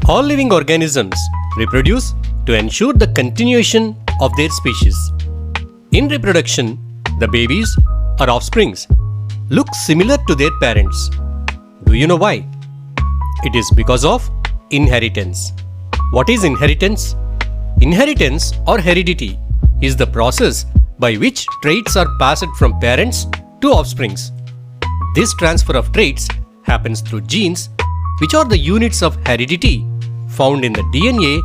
All living organisms reproduce to ensure the continuation of their species. In reproduction, the babies or offsprings look similar to their parents. Do you know why? It is because of inheritance. What is inheritance? Inheritance or heredity is the process by which traits are passed from parents to offsprings. This transfer of traits happens through genes, which are the units of heredity found in the DNA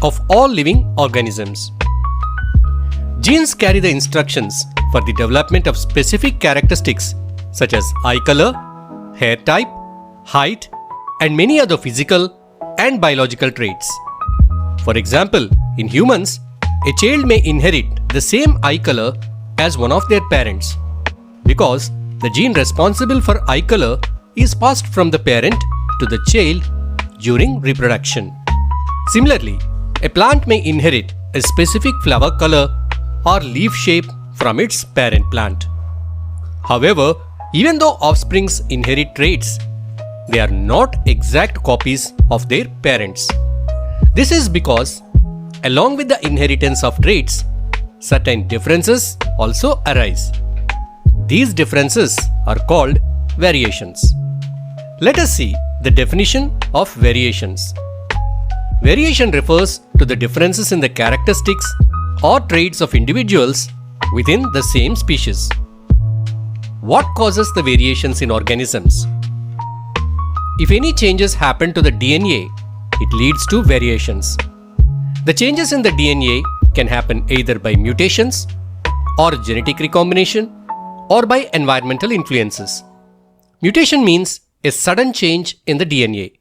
of all living organisms. Genes carry the instructions for the development of specific characteristics such as eye color, hair type, height, and many other physical and biological traits. For example, in humans, a child may inherit the same eye color as one of their parents because the gene responsible for eye color is passed from the parent to the child during reproduction. Similarly, a plant may inherit a specific flower color or leaf shape from its parent plant. However, even though offsprings inherit traits, they are not exact copies of their parents. This is because, along with the inheritance of traits, certain differences also arise. These differences are called variations. Let us see the definition of variations. Variation refers to the differences in the characteristics or traits of individuals within the same species. What causes the variations in organisms? If any changes happen to the DNA, it leads to variations. The changes in the DNA can happen either by mutations or genetic recombination or by environmental influences. Mutation means a sudden change in the DNA.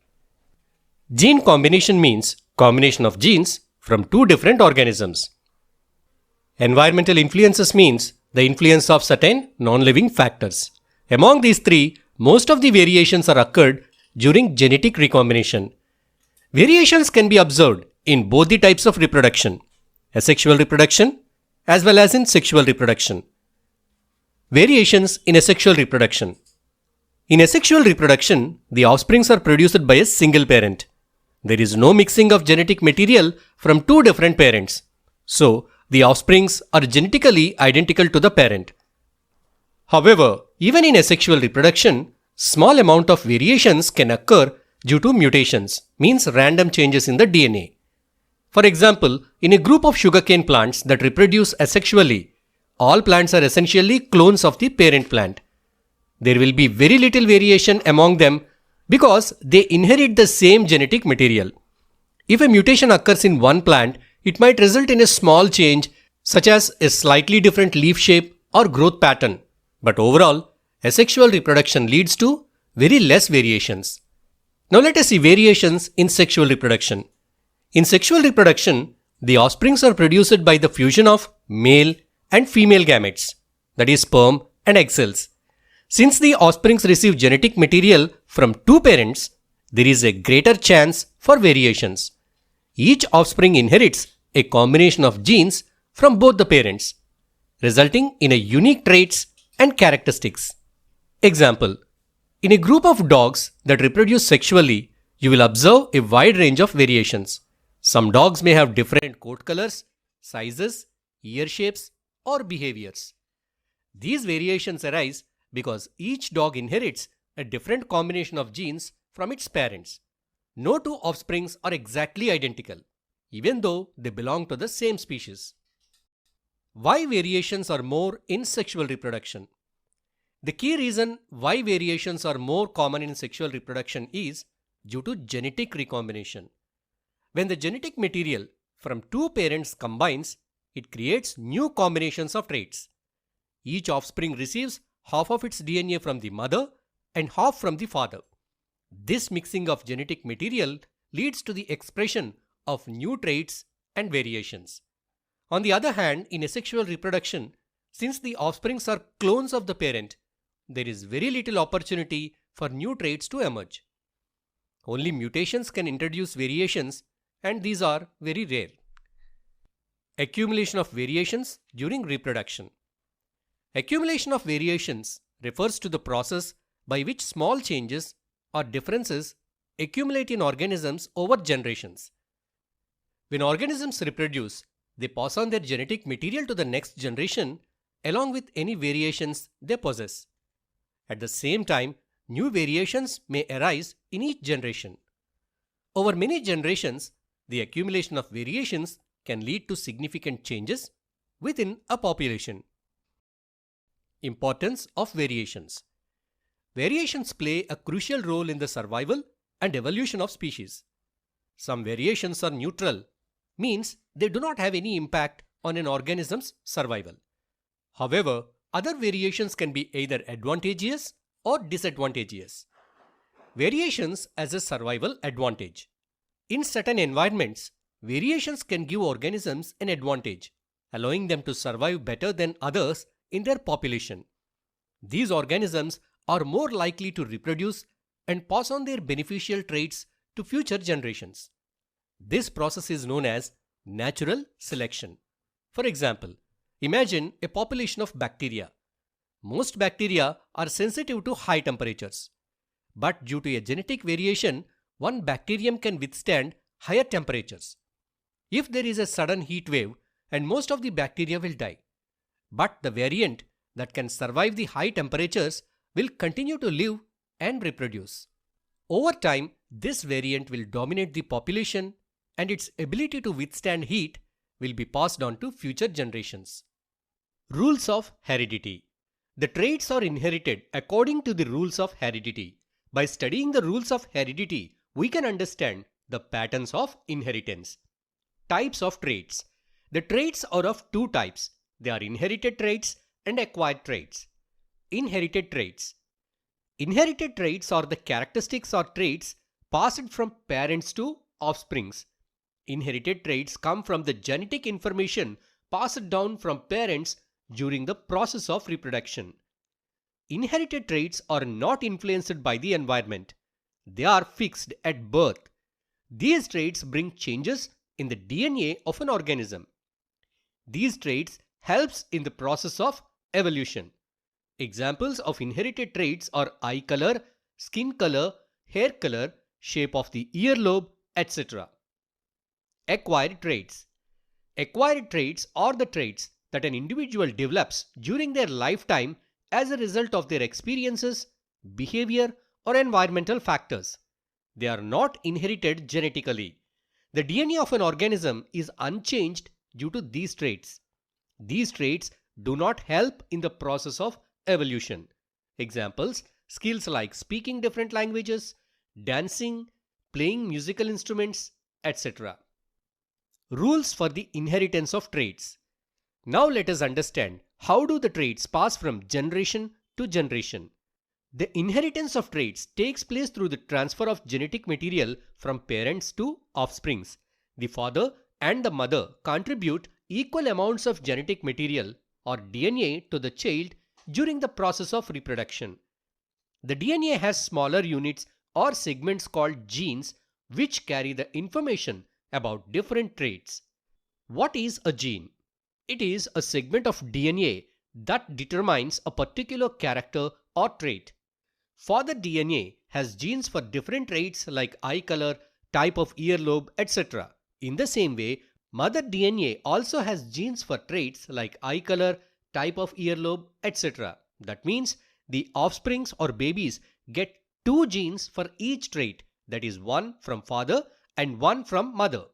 Gene combination means combination of genes from two different organisms. Environmental influences means the influence of certain non-living factors. Among these three, most of the variations are occurred during genetic recombination. Variations can be observed in both the types of reproduction, asexual reproduction as well as in sexual reproduction. Variations in asexual reproduction. In asexual reproduction, the offsprings are produced by a single parent. There is no mixing of genetic material from two different parents. So, the offsprings are genetically identical to the parent. However, even in asexual reproduction, small amount of variations can occur due to mutations, means random changes in the DNA. For example, in a group of sugarcane plants that reproduce asexually, all plants are essentially clones of the parent plant. There will be very little variation among them because they inherit the same genetic material. If a mutation occurs in one plant, it might result in a small change such as a slightly different leaf shape or growth pattern. But overall, asexual reproduction leads to very less variations. Now let us see variations in sexual reproduction. In sexual reproduction, the offsprings are produced by the fusion of male and female gametes, that is sperm and egg cells. Since the offsprings receive genetic material from two parents, there is a greater chance for variations. Each offspring inherits a combination of genes from both the parents, resulting in a unique traits and characteristics. Example, in a group of dogs that reproduce sexually, you will observe a wide range of variations. Some dogs may have different coat colors, sizes, ear shapes, or behaviors. These variations arise because each dog inherits a different combination of genes from its parents. No two offsprings are exactly identical, even though they belong to the same species. Why variations are more in sexual reproduction? The key reason why variations are more common in sexual reproduction is due to genetic recombination. When the genetic material from two parents combines, it creates new combinations of traits. Each offspring receives half of its DNA from the mother and half from the father. This mixing of genetic material leads to the expression of new traits and variations. On the other hand, in asexual reproduction, since the offsprings are clones of the parent, there is very little opportunity for new traits to emerge. Only mutations can introduce variations, and these are very rare. Accumulation of variations during reproduction. Accumulation of variations refers to the process by which small changes or differences accumulate in organisms over generations. When organisms reproduce, they pass on their genetic material to the next generation along with any variations they possess. At the same time, new variations may arise in each generation. Over many generations, the accumulation of variations can lead to significant changes within a population. Importance of variations. Variations play a crucial role in the survival and evolution of species. Some variations are neutral, means they do not have any impact on an organism's survival. However, other variations can be either advantageous or disadvantageous. Variations as a survival advantage. In certain environments, variations can give organisms an advantage, allowing them to survive better than others in their population. These organisms are more likely to reproduce and pass on their beneficial traits to future generations. This process is known as natural selection. For example, imagine a population of bacteria. Most bacteria are sensitive to high temperatures. But due to a genetic variation, one bacterium can withstand higher temperatures. If there is a sudden heat wave, and most of the bacteria will die. But the variant that can survive the high temperatures will continue to live and reproduce. Over time, this variant will dominate the population and its ability to withstand heat will be passed on to future generations. Rules of heredity. The traits are inherited according to the rules of heredity. By studying the rules of heredity, we can understand the patterns of inheritance. Types of traits. The traits are of two types. They are inherited traits and acquired traits. Inherited traits. Inherited traits are the characteristics or traits passed from parents to offsprings. Inherited traits come from the genetic information passed down from parents during the process of reproduction. Inherited traits are not influenced by the environment. They are fixed at birth. These traits bring changes in the DNA of an organism. These traits helps in the process of evolution. Examples of inherited traits are eye color, skin color, hair color, shape of the earlobe, etc. Acquired traits. Acquired traits are the traits that an individual develops during their lifetime as a result of their experiences, behavior, or environmental factors. They are not inherited genetically. The DNA of an organism is unchanged due to these traits. These traits do not help in the process of evolution. Examples: skills like speaking different languages, dancing, playing musical instruments, etc. Rules for the inheritance of traits. Now let us understand how do the traits pass from generation to generation. The inheritance of traits takes place through the transfer of genetic material from parents to offsprings. The father and the mother contribute equal amounts of genetic material or DNA to the child during the process of reproduction. The DNA has smaller units or segments called genes which carry the information about different traits. What is a gene? It is a segment of DNA that determines a particular character or trait. Father DNA has genes for different traits like eye color, type of earlobe, etc. In the same way, mother DNA also has genes for traits like eye color, type of earlobe, etc. That means the offsprings or babies get two genes for each trait, that is one from father and one from mother.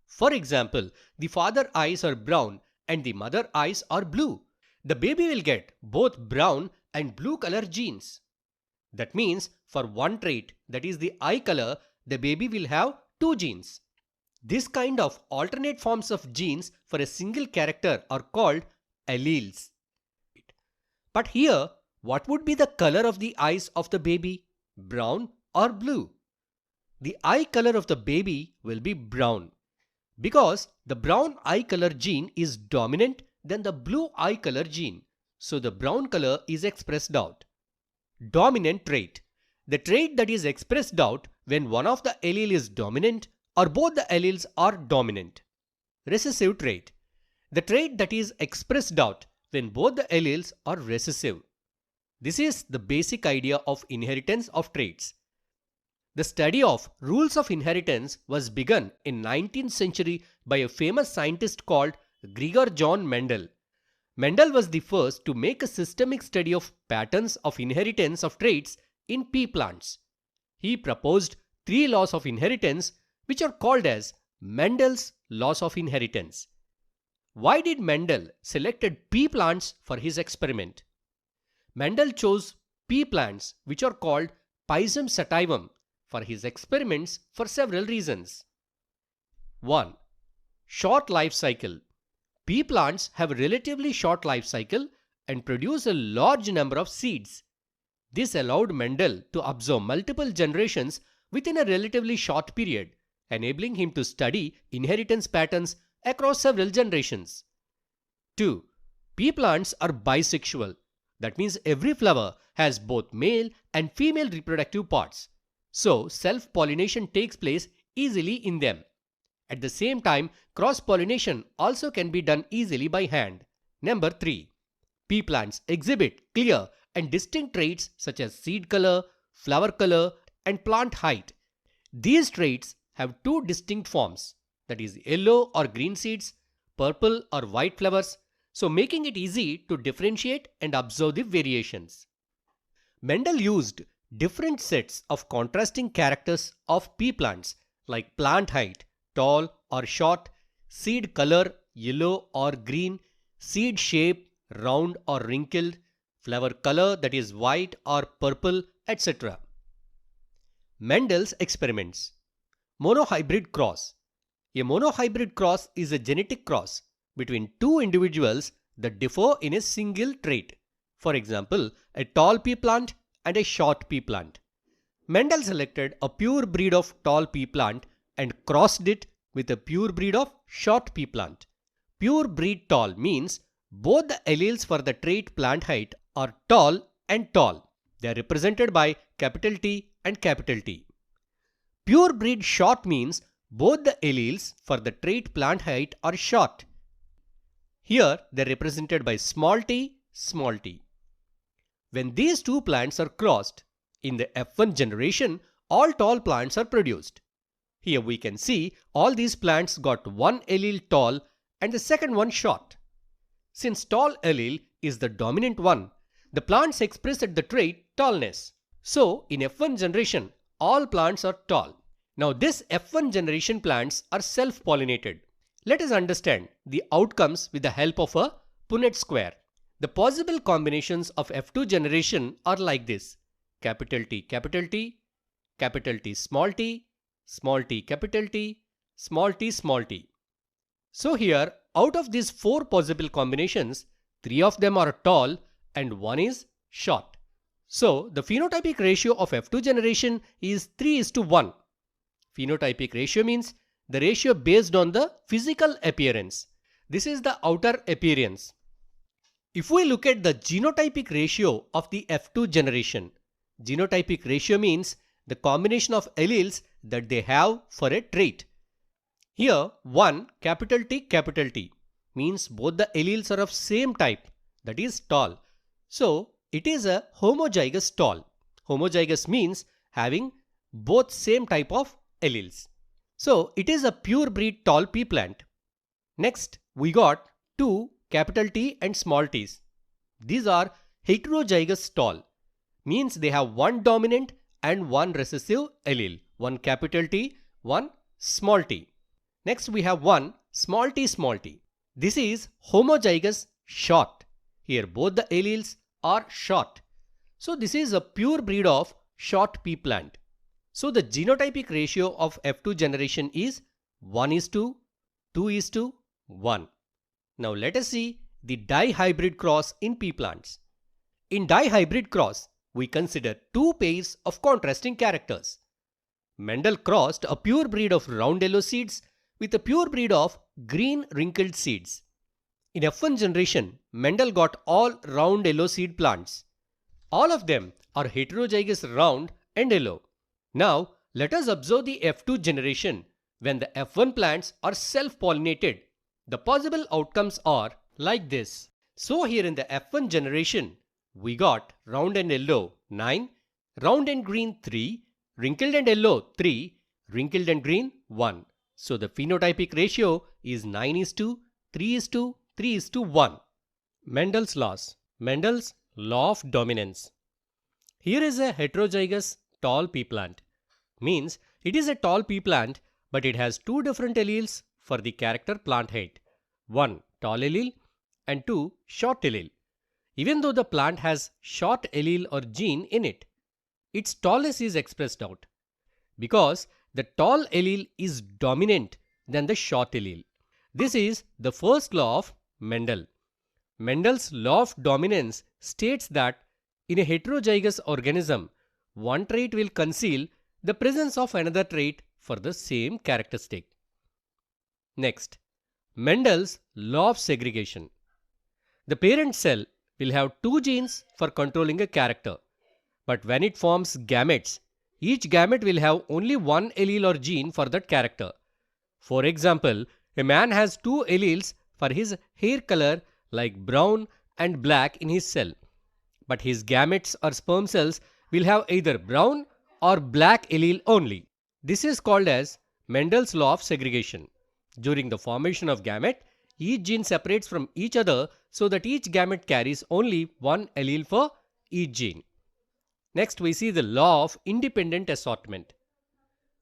For example, the father eyes are brown and the mother eyes are blue. The baby will get both brown and blue color genes. That means for one trait, that is the eye color, the baby will have two genes. This kind of alternate forms of genes for a single character are called alleles. But here, what would be the color of the eyes of the baby? Brown or blue? The eye color of the baby will be brown, because the brown eye color gene is dominant than the blue eye color gene. So the brown color is expressed out. Dominant trait. The trait that is expressed out when one of the allele is dominant or both the alleles are dominant. Recessive trait. The trait that is expressed out when both the alleles are recessive. This is the basic idea of inheritance of traits. The study of rules of inheritance was begun in 19th century by a famous scientist called Gregor John Mendel. Mendel was the first to make a systemic study of patterns of inheritance of traits in pea plants. He proposed 3 laws of inheritance which are called as Mendel's laws of inheritance. Why did Mendel selected pea plants for his experiment? Mendel chose pea plants which are called Pisum sativum for his experiments for several reasons. 1. Short life cycle. Pea plants have a relatively short life cycle and produce a large number of seeds. This allowed Mendel to observe multiple generations within a relatively short period, enabling him to study inheritance patterns across several generations. 2. Pea plants are bisexual. That means every flower has both male and female reproductive parts. So, self-pollination takes place easily in them. At the same time, cross-pollination also can be done easily by hand. Number 3. Pea plants exhibit clear and distinct traits such as seed color, flower color, and plant height. These traits have 2 distinct forms, that is yellow or green seeds, purple or white flowers, so making it easy to differentiate and observe the variations. Mendel used different sets of contrasting characters of pea plants like plant height, tall or short, seed color, yellow or green, seed shape, round or wrinkled, flower color, that is white or purple, etc. Mendel's experiments. Monohybrid cross. A monohybrid cross is a genetic cross between 2 individuals that differ in a single trait. For example, a tall pea plant and a short pea plant. Mendel selected a pure breed of tall pea plant and crossed it with a pure breed of short pea plant. Pure breed tall means both the alleles for the trait plant height are tall and tall. They are represented by capital T and capital T. Pure breed short means both the alleles for the trait plant height are short. Here they are represented by small t, small t. When these 2 plants are crossed, in the F1 generation, all tall plants are produced. Here we can see all these plants got one allele tall and the second one short. Since tall allele is the dominant one, the plants expressed the trait tallness. So in F1 generation, all plants are tall. Now this F1 generation plants are self-pollinated. Let us understand the outcomes with the help of a Punnett square. The possible combinations of F2 generation are like this: capital T, capital T, capital T, small t, small t, capital T, small t, small t. So here, out of these 4 possible combinations, 3 of them are tall and 1 is short. So the phenotypic ratio of F2 generation is 3:1. Phenotypic ratio means the ratio based on the physical appearance. This is the outer appearance. If we look at the genotypic ratio of the F2 generation, genotypic ratio means the combination of alleles that they have for a trait. Here 1 capital T means both the alleles are of same type, that is tall. So it is a homozygous tall. Homozygous means having both same type of alleles. So it is a pure breed tall pea plant. Next we got 2 capital T and small t's. These are heterozygous tall, means they have one dominant and one recessive allele, one capital T, one small t. Next we have 1 small t. This is homozygous short. Here both the alleles are short. So this is a pure breed of short pea plant. So the genotypic ratio of F2 generation is 1:2, 2:1. Now let us see the dihybrid cross in pea plants. In dihybrid cross, we consider 2 pairs of contrasting characters. Mendel crossed a pure breed of round yellow seeds with a pure breed of green wrinkled seeds. In F1 generation, Mendel got all round yellow seed plants. All of them are heterozygous round and yellow. Now let us observe the F2 generation when the F1 plants are self-pollinated. The possible outcomes are like this. So here in the F1 generation, we got round and yellow 9, round and green 3, wrinkled and yellow 3, wrinkled and green 1. So the phenotypic ratio is 9:3:3:1. Mendel's laws. Mendel's law of dominance. Here is a heterozygous tall pea plant. Means it is a tall pea plant, but it has two different alleles for the character plant height. One tall allele and two short allele. Even though the plant has short allele or gene in it, its tallness is expressed out because the tall allele is dominant than the short allele. This is the first law of Mendel. Mendel's law of dominance states that in a heterozygous organism, one trait will conceal the presence of another trait for the same characteristic. Next, Mendel's law of segregation. The parent cell will have two genes for controlling a character, but when it forms gametes, each gamete will have only one allele or gene for that character. For example, a man has two alleles for his hair color like brown and black in his cell, but his gametes or sperm cells will have either brown or black allele only. This is called as Mendel's law of segregation. During the formation of gamete, each gene separates from each other so that each gamete carries only one allele for each gene. Next, we see the law of independent assortment.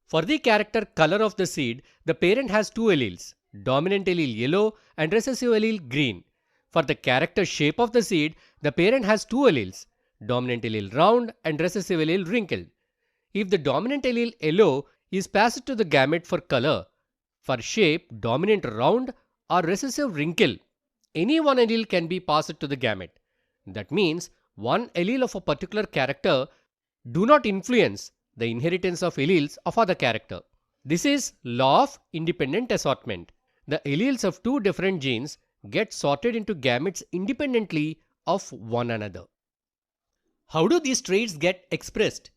For the character color of the seed, the parent has two alleles, dominant allele yellow and recessive allele green. For the character shape of the seed, the parent has two alleles, dominant allele round and recessive allele wrinkled. If the dominant allele yellow is passed to the gamete for color, for shape dominant round or recessive wrinkle, any one allele can be passed to the gamete. That means one allele of a particular character do not influence the inheritance of alleles of other character. This is law of independent assortment. The alleles of two different genes get sorted into gametes independently of one another. How do these traits get expressed?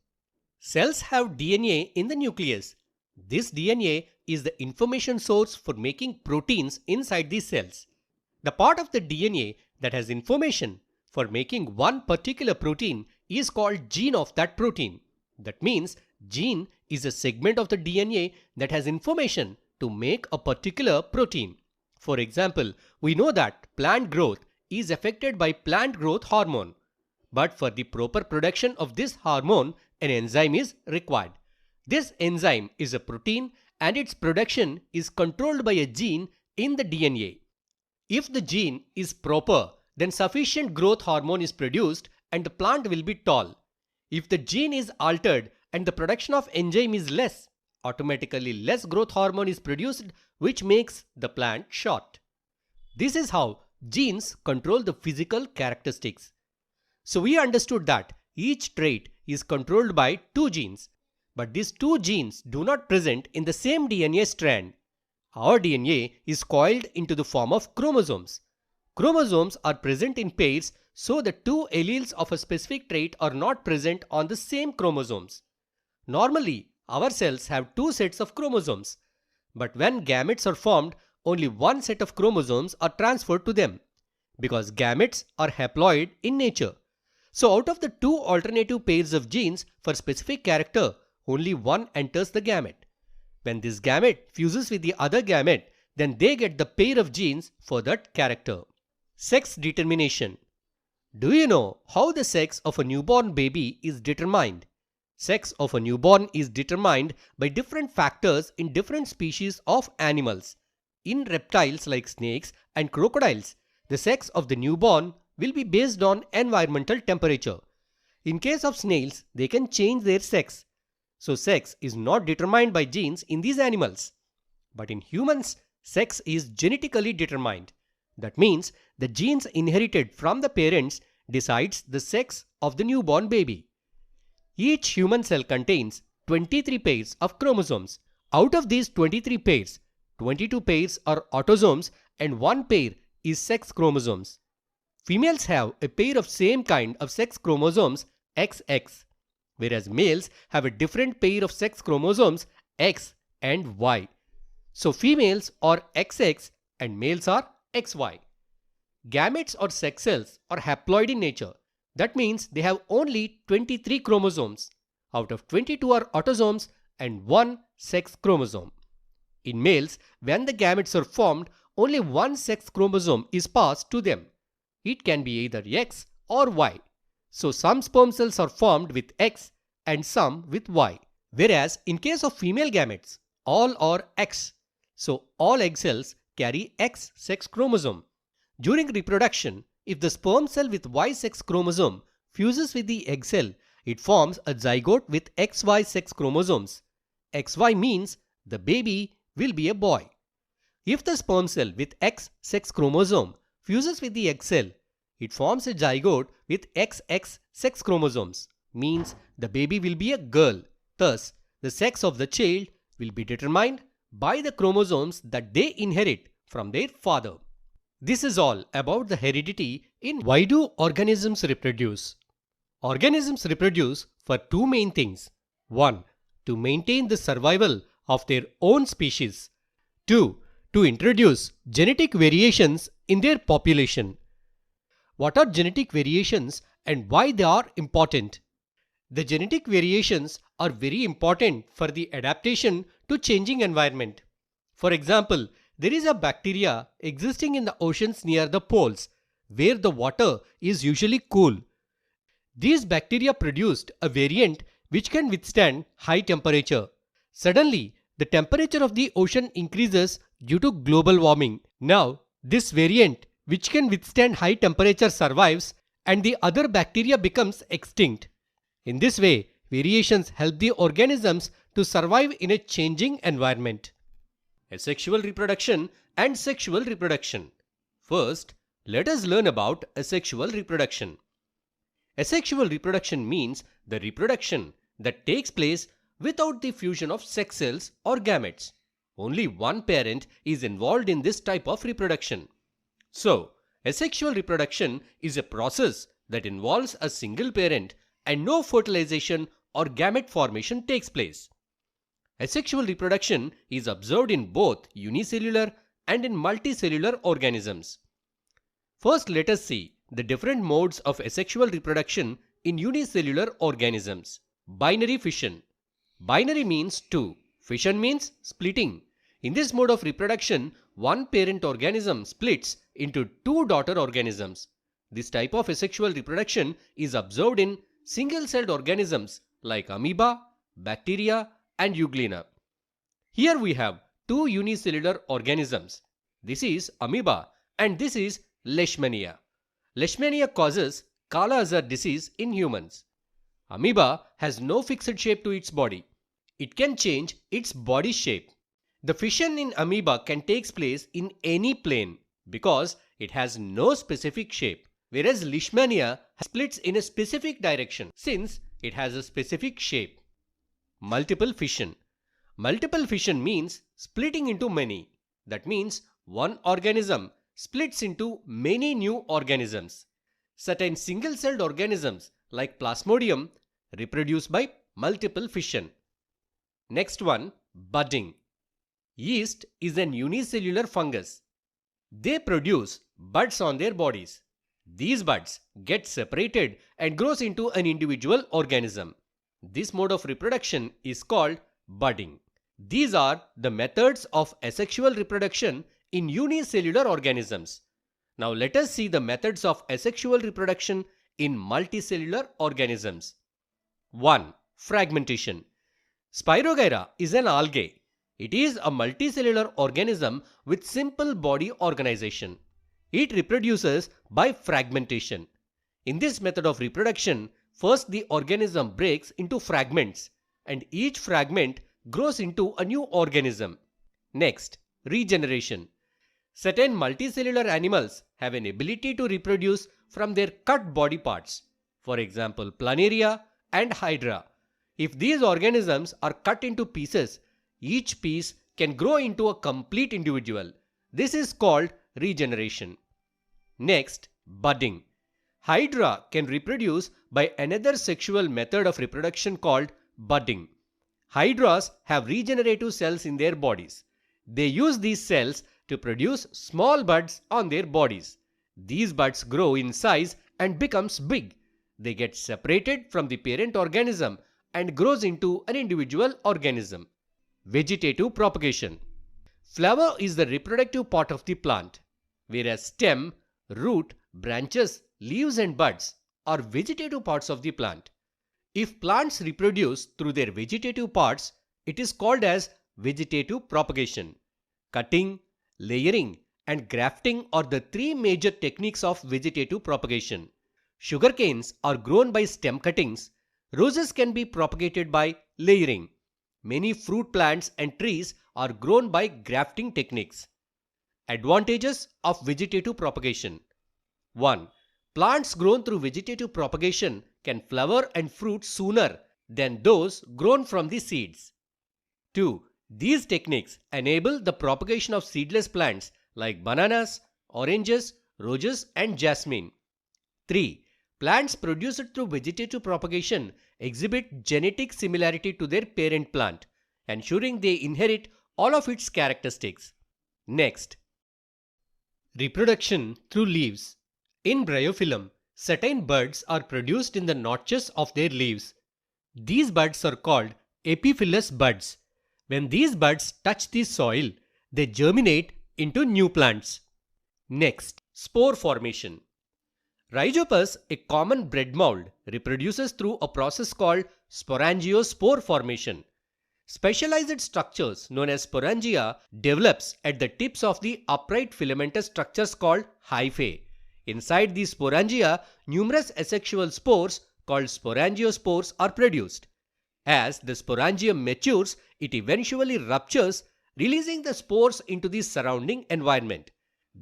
Cells have DNA in the nucleus. This DNA is the information source for making proteins inside these cells. The part of the DNA that has information for making one particular protein is called gene of that protein. That means gene is a segment of the DNA that has information to make a particular protein. For example, we know that plant growth is affected by plant growth hormone. But for the proper production of this hormone, an enzyme is required. This enzyme is a protein and its production is controlled by a gene in the DNA. If the gene is proper, then sufficient growth hormone is produced and the plant will be tall. If the gene is altered and the production of enzyme is less, automatically less growth hormone is produced, which makes the plant short. This is how genes control the physical characteristics. So we understood that each trait is controlled by two genes, but these two genes do not present in the same DNA strand. Our DNA is coiled into the form of chromosomes. Chromosomes are present in pairs, so the two alleles of a specific trait are not present on the same chromosomes. Normally, our cells have two sets of chromosomes, but when gametes are formed, only one set of chromosomes are transferred to them, because gametes are haploid in nature. So out of the two alternative pairs of genes for specific character, only one enters the gamete. When this gamete fuses with the other gamete, then they get the pair of genes for that character. Sex determination. Do you know how the sex of a newborn baby is determined? Sex of a newborn is determined by different factors in different species of animals. In reptiles like snakes and crocodiles, the sex of the newborn will be based on environmental temperature. In case of snails, they can change their sex. So sex is not determined by genes in these animals. But in humans, sex is genetically determined. That means the genes inherited from the parents decides the sex of the newborn baby. Each human cell contains 23 pairs of chromosomes. Out of these 23 pairs, 22 pairs are autosomes and 1 pair is sex chromosomes. Females have a pair of same kind of sex chromosomes XX, whereas males have a different pair of sex chromosomes X and Y. So females are XX and males are XY. Gametes or sex cells are haploid in nature. That means they have only 23 chromosomes. out of 22 are autosomes and 1 sex chromosome. In males, when the gametes are formed, only one sex chromosome is passed to them. It can be either X or Y. So some sperm cells are formed with X and some with Y. Whereas in case of female gametes, all are X. So all egg cells carry X sex chromosome. During reproduction, if the sperm cell with Y sex chromosome fuses with the egg cell, it forms a zygote with XY sex chromosomes. XY means the baby will be a boy. If the sperm cell with X sex chromosome fuses with the egg cell, it forms a zygote with XX sex chromosomes, means the baby will be a girl. Thus, the sex of the child will be determined by the chromosomes that they inherit from their father. This is all about the heredity in why do organisms reproduce. Organisms reproduce for two main things. 1. To maintain the survival of their own species. 2. To introduce genetic variations in their population. What are genetic variations and why they are important? The genetic variations are very important for the adaptation to changing environment. For example, there is a bacteria existing in the oceans near the poles, where the water is usually cool. These bacteria produced a variant which can withstand high temperature. Suddenly, the temperature of the ocean increases due to global warming. Now, this variant which can withstand high temperature survives and the other bacteria becomes extinct. In this way, variations help the organisms to survive in a changing environment. Asexual reproduction and sexual reproduction. First, let us learn about asexual reproduction. Asexual reproduction means the reproduction that takes place without the fusion of sex cells or gametes. Only one parent is involved in this type of reproduction. So, asexual reproduction is a process that involves a single parent and no fertilization or gamete formation takes place. Asexual reproduction is observed in both unicellular and in multicellular organisms. First, let us see the different modes of asexual reproduction in unicellular organisms. Binary fission. Binary means two. Fission means splitting. In this mode of reproduction, one parent organism splits into two daughter organisms. This type of asexual reproduction is observed in single-celled organisms like amoeba, bacteria, and euglena. Here we have two unicellular organisms. This is amoeba and this is leishmania. Leishmania causes Kala-Azar disease in humans. Amoeba has no fixed shape to its body. It can change its body shape. The fission in amoeba can take place in any plane because it has no specific shape, whereas leishmania splits in a specific direction since it has a specific shape. Multiple fission. Multiple fission means splitting into many. That means one organism splits into many new organisms. Certain single-celled organisms like Plasmodium reproduce by multiple fission. Next one, budding. Yeast is an unicellular fungus. They produce buds on their bodies. These buds get separated and grows into an individual organism. This mode of reproduction is called budding. These are the methods of asexual reproduction in unicellular organisms. Now let us see the methods of asexual reproduction in multicellular organisms. 1. Fragmentation. Spirogyra is an algae. It is a multicellular organism with simple body organization. It reproduces by fragmentation. In this method of reproduction, first the organism breaks into fragments and each fragment grows into a new organism. Next, regeneration. Certain multicellular animals have an ability to reproduce from their cut body parts. For example, Planaria and Hydra. If these organisms are cut into pieces, each piece can grow into a complete individual. This is called regeneration. Next, budding. Hydra can reproduce by another sexual method of reproduction called budding. Hydras have regenerative cells in their bodies. They use these cells to produce small buds on their bodies. These buds grow in size and becomes big. They get separated from the parent organism and grows into an individual organism. Vegetative propagation. Flower is the reproductive part of the plant, whereas stem, root, branches, leaves and buds are vegetative parts of the plant. If plants reproduce through their vegetative parts, it is called as vegetative propagation. Cutting, layering, and grafting are the three major techniques of vegetative propagation. Sugarcanes are grown by stem cuttings. Roses can be propagated by layering. Many fruit plants and trees are grown by grafting techniques. Advantages of vegetative propagation. 1. Plants grown through vegetative propagation can flower and fruit sooner than those grown from the seeds. 2. These techniques enable the propagation of seedless plants like bananas, oranges, roses, and jasmine. 3. Plants produced through vegetative propagation exhibit genetic similarity to their parent plant, ensuring they inherit all of its characteristics. Next, reproduction through leaves. In bryophyllum, certain buds are produced in the notches of their leaves. These buds are called epiphyllous buds. When these buds touch the soil, they germinate into new plants. Next, spore formation. Rhizopus, a common bread mold, reproduces through a process called sporangiospore formation. Specialized structures known as sporangia develops at the tips of the upright filamentous structures called hyphae. Inside these sporangia, numerous asexual spores called sporangiospores are produced. As the sporangium matures, it eventually ruptures, releasing the spores into the surrounding environment.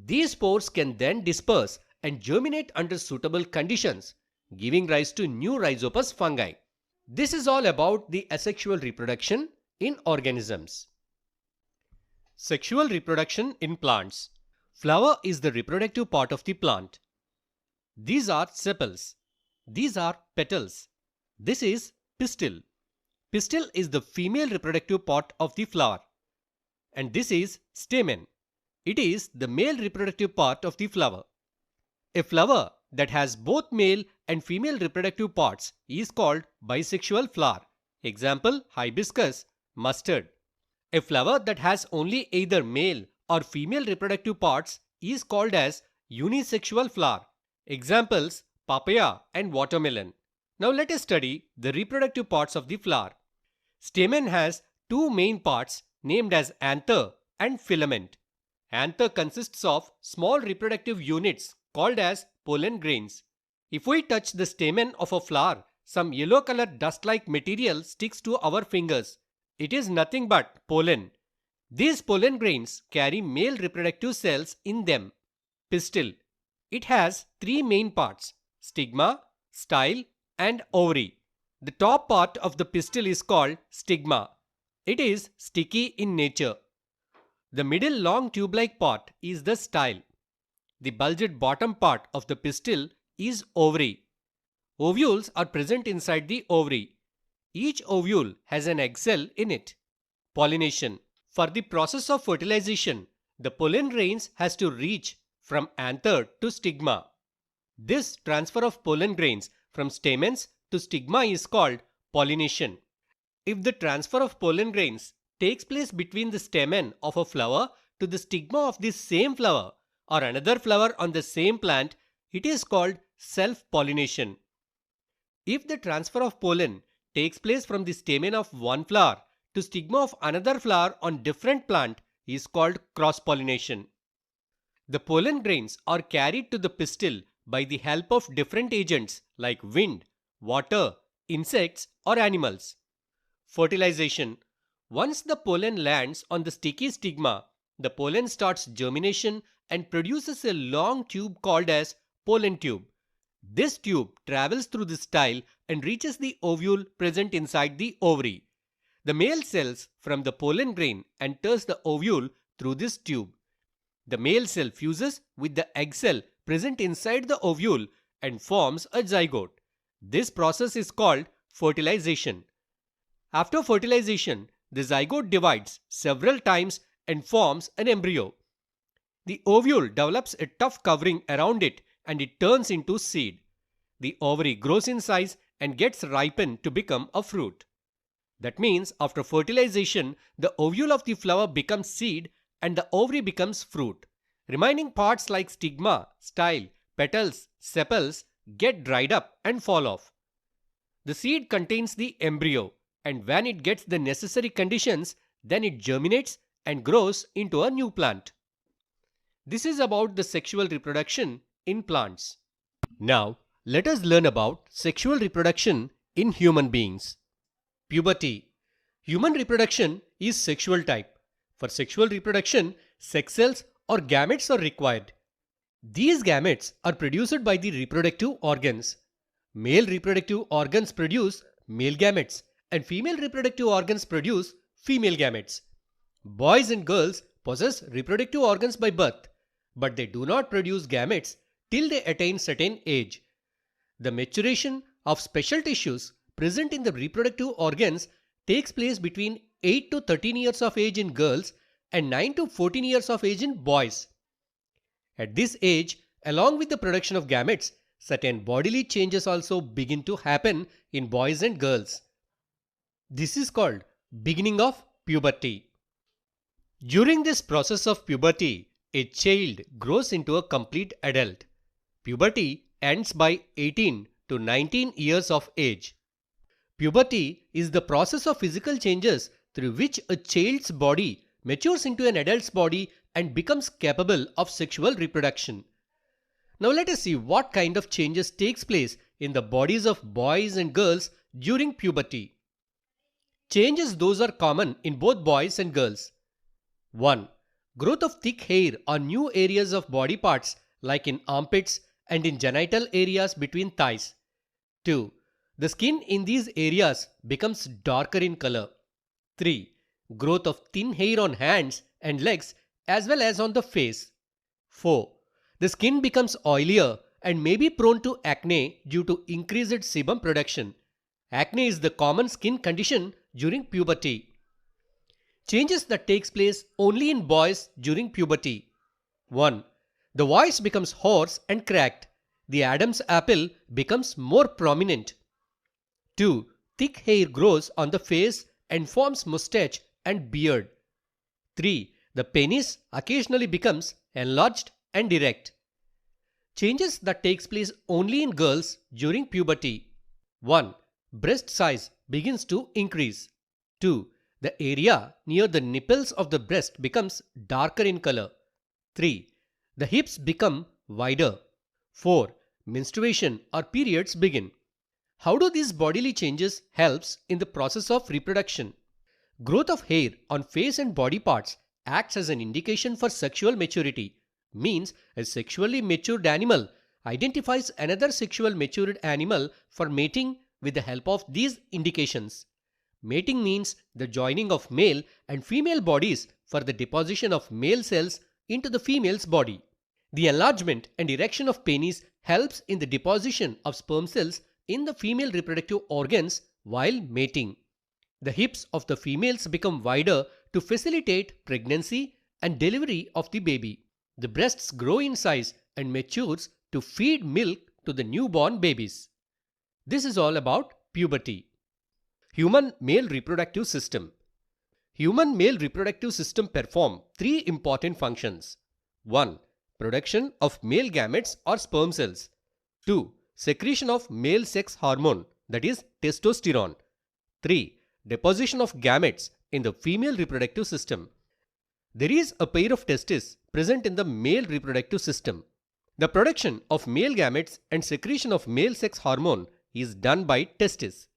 These spores can then disperse and germinate under suitable conditions, giving rise to new rhizopus fungi. This is all about the asexual reproduction in organisms. Sexual reproduction in plants. Flower is the reproductive part of the plant. These are sepals. These are petals. This is pistil. Pistil is the female reproductive part of the flower. And this is stamen. It is the male reproductive part of the flower. A flower that has both male and female reproductive parts is called bisexual flower. Example, hibiscus, mustard. A flower that has only either male or female reproductive parts is called as unisexual flower. Examples, papaya and watermelon. Now let us study the reproductive parts of the flower. Stamen has two main parts named as anther and filament. Anther consists of small reproductive units called as pollen grains. If we touch the stamen of a flower, some yellow-colored dust-like material sticks to our fingers. It is nothing but pollen. These pollen grains carry male reproductive cells in them. Pistil. It has three main parts: stigma, style, and ovary. The top part of the pistil is called stigma. It is sticky in nature. The middle long tube-like part is the style. The bulged bottom part of the pistil is ovary. Ovules are present inside the ovary. Each ovule has an egg cell in it. Pollination. For the process of fertilization, the pollen grains has to reach from anther to stigma. This transfer of pollen grains from stamens to stigma is called pollination. If the transfer of pollen grains takes place between the stamen of a flower to the stigma of the same flower or another flower on the same plant, it is called self-pollination. If the transfer of pollen takes place from the stamen of one flower to stigma of another flower on different plant, is called cross-pollination. The pollen grains are carried to the pistil by the help of different agents like wind, water, insects, or animals. Fertilization. Once the pollen lands on the sticky stigma, the pollen starts germination and produces a long tube called as pollen tube. This tube travels through the style and reaches the ovule present inside the ovary. The male cells from the pollen grain enters the ovule through this tube. The male cell fuses with the egg cell present inside the ovule and forms a zygote. This process is called fertilization. After fertilization, the zygote divides several times and forms an embryo. The ovule develops a tough covering around it and it turns into seed. The ovary grows in size and gets ripened to become a fruit. That means after fertilization, the ovule of the flower becomes seed and the ovary becomes fruit. Remaining parts like stigma, style, petals, sepals get dried up and fall off. The seed contains the embryo, and when it gets the necessary conditions, then it germinates and grows into a new plant. This is about the sexual reproduction in plants. Now, let us learn about sexual reproduction in human beings. Puberty. Human reproduction is sexual type. For sexual reproduction, sex cells or gametes are required. These gametes are produced by the reproductive organs. Male reproductive organs produce male gametes and female reproductive organs produce female gametes. Boys and girls possess reproductive organs by birth, but they do not produce gametes till they attain certain age. The maturation of special tissues present in the reproductive organs takes place between 8 to 13 years of age in girls and 9 to 14 years of age in boys. At this age, along with the production of gametes, certain bodily changes also begin to happen in boys and girls. This is called beginning of puberty. During this process of puberty, a child grows into a complete adult. Puberty ends by 18 to 19 years of age. Puberty is the process of physical changes through which a child's body matures into an adult's body and becomes capable of sexual reproduction. Now let us see what kind of changes takes place in the bodies of boys and girls during puberty. Changes those are common in both boys and girls. 1. Growth of thick hair on new areas of body parts like in armpits and in genital areas between thighs. 2. The skin in these areas becomes darker in color. 3. Growth of thin hair on hands and legs as well as on the face. 4. The skin becomes oilier and may be prone to acne due to increased sebum production. Acne is the common skin condition during puberty. Changes that takes place only in boys during puberty. 1. The voice becomes hoarse and cracked. The Adam's apple becomes more prominent. 2. Thick hair grows on the face and forms mustache and beard. 3. The penis occasionally becomes enlarged and erect. Changes that takes place only in girls during puberty. 1. Breast size begins to increase. 2. The area near the nipples of the breast becomes darker in color. 3. The hips become wider. 4. Menstruation or periods begin. How do these bodily changes helps in the process of reproduction? Growth of hair on face and body parts acts as an indication for sexual maturity. Means a sexually matured animal identifies another sexual matured animal for mating with the help of these indications. Mating means the joining of male and female bodies for the deposition of male cells into the female's body. The enlargement and erection of penis helps in the deposition of sperm cells in the female reproductive organs while mating. The hips of the females become wider to facilitate pregnancy and delivery of the baby. The breasts grow in size and matures to feed milk to the newborn babies. This is all about puberty. Human male reproductive system. Human male reproductive system perform three important functions. 1. Production of male gametes or sperm cells. 2. Secretion of male sex hormone, that is testosterone. 3. Deposition of gametes in the female reproductive system. There is a pair of testes present in the male reproductive system. The production of male gametes and secretion of male sex hormone is done by testes.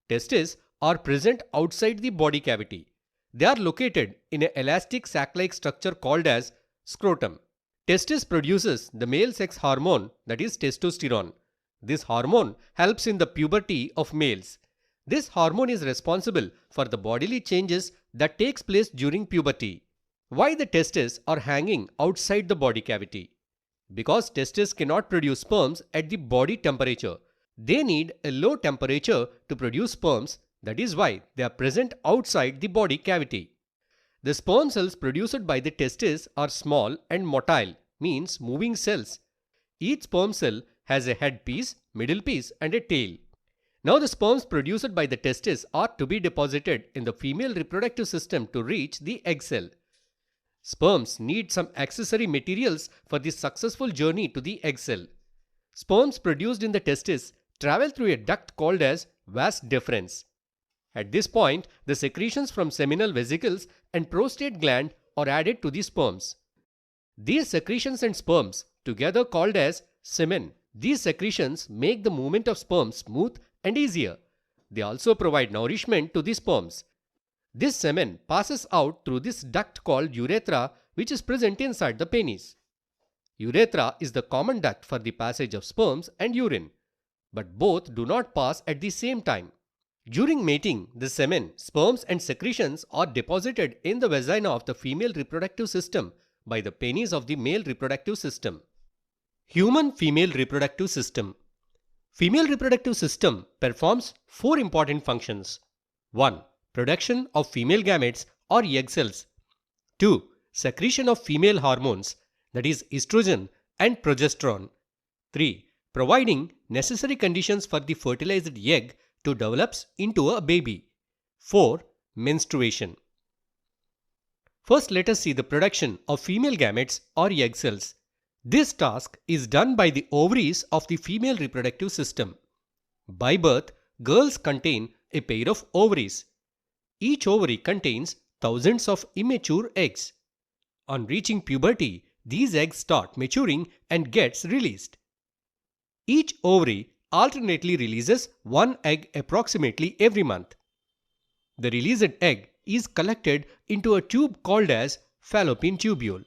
Testes are present outside the body cavity. They are located in an elastic sac-like structure called as scrotum. Testis produces the male sex hormone, that is testosterone. This hormone helps in the puberty of males. This hormone is responsible for the bodily changes that takes place during puberty. Why the testes are hanging outside the body cavity? Because testes cannot produce sperms at the body temperature. They need a low temperature to produce sperms. That is why they are present outside the body cavity. The sperm cells produced by the testes are small and motile, means moving cells. Each sperm cell has a head piece, middle piece and a tail. Now the sperms produced by the testis are to be deposited in the female reproductive system to reach the egg cell. Sperms need some accessory materials for the successful journey to the egg cell. Sperms produced in the testis travel through a duct called as vas deferens. At this point, the secretions from seminal vesicles and prostate gland are added to the sperms. These secretions and sperms, together called as semen, these secretions make the movement of sperms smooth and easier. They also provide nourishment to the sperms. This semen passes out through this duct called urethra, which is present inside the penis. Urethra is the common duct for the passage of sperms and urine, but both do not pass at the same time. During mating, the semen, sperms and secretions are deposited in the vagina of the female reproductive system by the penis of the male reproductive system. Human female reproductive system. Female reproductive system performs 4 important functions. 1. Production of female gametes or egg cells. 2. Secretion of female hormones, that is estrogen and progesterone. 3. Providing necessary conditions for the fertilized egg to develop into a baby. 4. Menstruation. First, let us see the production of female gametes or egg cells. This task is done by the ovaries of the female reproductive system. By birth, girls contain a pair of ovaries. Each ovary contains thousands of immature eggs. On reaching puberty, these eggs start maturing and gets released. Each ovary alternately releases one egg approximately every month. The released egg is collected into a tube called as fallopian tubule.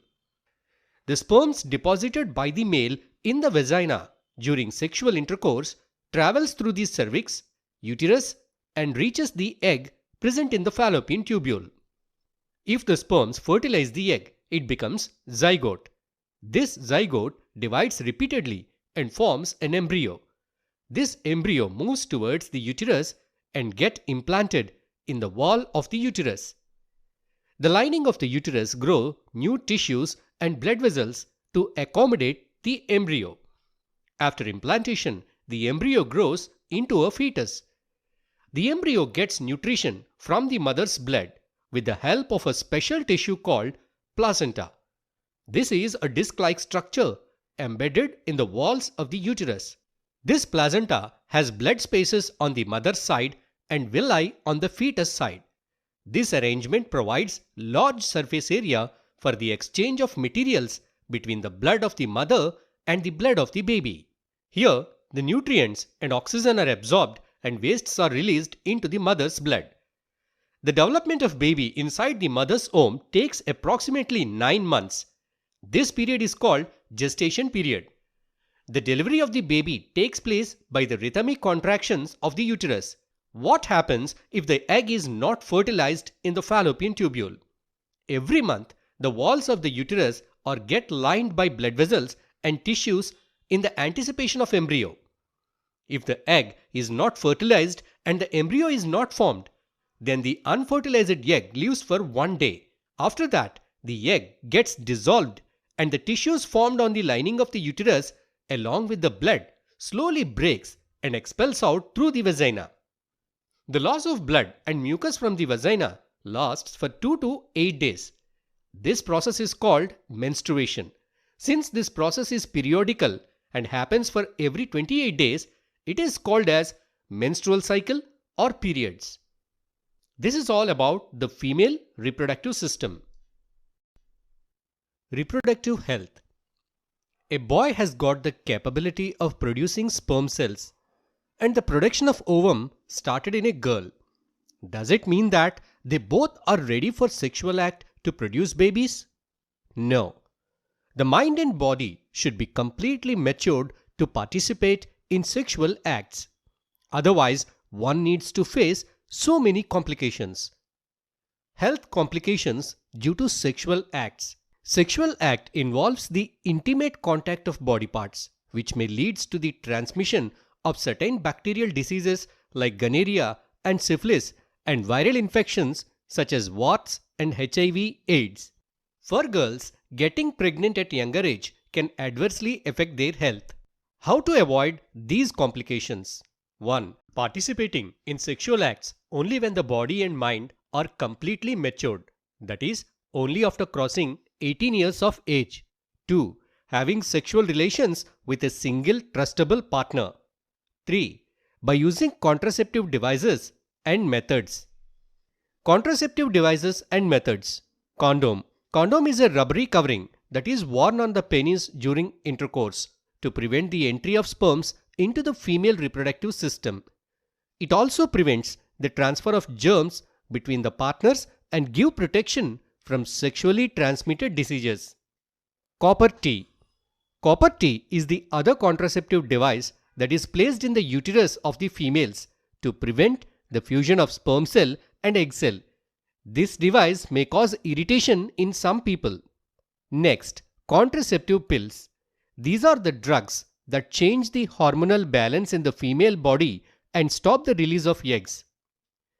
The sperms deposited by the male in the vagina during sexual intercourse travels through the cervix, uterus, and reaches the egg present in the fallopian tubule. If the sperms fertilize the egg, it becomes zygote. This zygote divides repeatedly and forms an embryo. This embryo moves towards the uterus and gets implanted in the wall of the uterus. The lining of the uterus grows new tissues and blood vessels to accommodate the embryo. After implantation, the embryo grows into a fetus. The embryo gets nutrition from the mother's blood with the help of a special tissue called placenta. This is a disc-like structure embedded in the walls of the uterus. This placenta has blood spaces on the mother's side and villi on the fetus side. This arrangement provides large surface area for the exchange of materials between the blood of the mother and the blood of the baby. Here, the nutrients and oxygen are absorbed and wastes are released into the mother's blood. The development of baby inside the mother's womb takes approximately 9 months. This period is called gestation period. The delivery of the baby takes place by the rhythmic contractions of the uterus. What happens if the egg is not fertilized in the fallopian tubule? Every month, the walls of the uterus get lined by blood vessels and tissues in the anticipation of embryo. If the egg is not fertilized and the embryo is not formed, then the unfertilized egg lives for 1 day. After that, the egg gets dissolved and the tissues formed on the lining of the uterus along with the blood slowly breaks and expels out through the vagina. The loss of blood and mucus from the vagina lasts for 2 to 8 days. This process is called menstruation. Since this process is periodical and happens for every 28 days, it is called as menstrual cycle or periods. This is all about the female reproductive system. Reproductive health. A boy has got the capability of producing sperm cells, and the production of ovum started in a girl. Does it mean that they both are ready for sexual act to produce babies? No. The mind and body should be completely matured to participate in sexual acts. Otherwise, one needs to face so many complications. Health complications due to sexual acts. Sexual act involves the intimate contact of body parts, which may lead to the transmission of certain bacterial diseases like gonorrhea and syphilis and viral infections such as warts and HIV/AIDS. For girls, getting pregnant at younger age can adversely affect their health. How to avoid these complications? 1. Participating in sexual acts only when the body and mind are completely matured, that is, only after crossing 18 years of age. 2. Having sexual relations with a single trustable partner. 3. By using contraceptive devices and methods. Contraceptive devices and methods. Condom. Condom is a rubbery covering that is worn on the penis during intercourse to prevent the entry of sperms into the female reproductive system. It also prevents the transfer of germs between the partners and give protection from sexually transmitted diseases. Copper T. Copper T is the other contraceptive device that is placed in the uterus of the females to prevent the fusion of sperm cell and egg cell. This device may cause irritation in some people. Next, contraceptive pills. These are the drugs that change the hormonal balance in the female body and stop the release of eggs.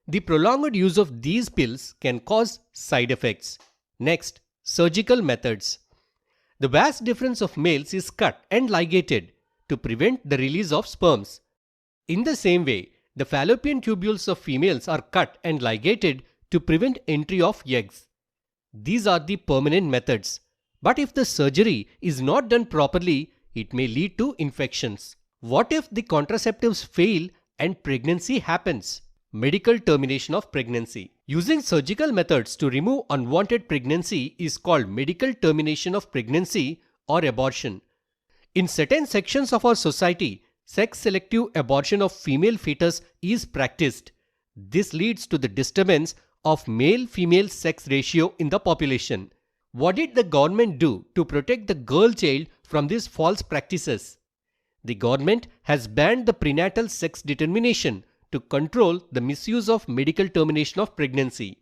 The prolonged use of these pills can cause side effects. Next, surgical methods. The vas deferens of males is cut and ligated to prevent the release of sperms. In the same way, the fallopian tubules of females are cut and ligated to prevent entry of eggs. These are the permanent methods. But if the surgery is not done properly, it may lead to infections. What if the contraceptives fail and pregnancy happens? Medical termination of pregnancy. Using surgical methods to remove unwanted pregnancy is called medical termination of pregnancy or abortion. In certain sections of our society, sex-selective abortion of female fetus is practiced. This leads to the disturbance of male-female sex ratio in the population. What did the government do to protect the girl child from these false practices? The government has banned the prenatal sex determination to control the misuse of medical termination of pregnancy.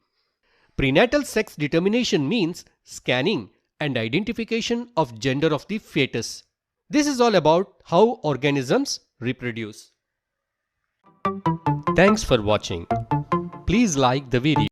Prenatal sex determination means scanning and identification of gender of the fetus. This is all about how organisms reproduce. Thanks for watching. Please like the video.